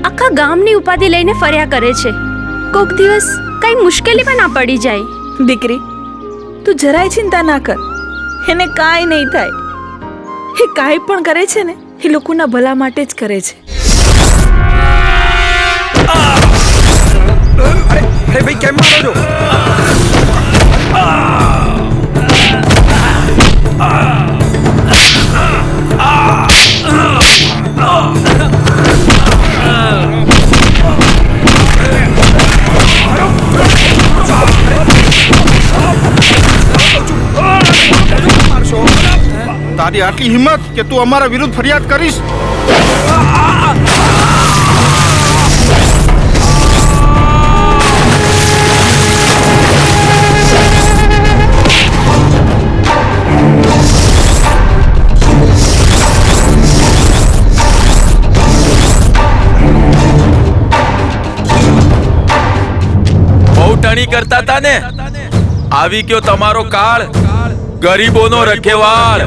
આખા ગામની ઉપાધિ લઈને ફર્યા કરે છે. કોક દિવસ કઈ મુશ્કેલીમાં ના પડી જાય. દીકરી, તું જરાય ચિંતા ના કર. એને કાંઈ નહીં થાય. એ કાંઈ પણ કરે છે ને એ લોકોના ભલા માટે જ કરે છે. અરે ભાઈ, કેમ મારો છો? તારી આટલી હિંમત કે તું અમારા વિરુદ્ધ ફરિયાદ કરીશ? બહુ ટણી કરતા હતા ને, આવી ગયો તમારો કાળ, ગરીબોનો રખેવાળ.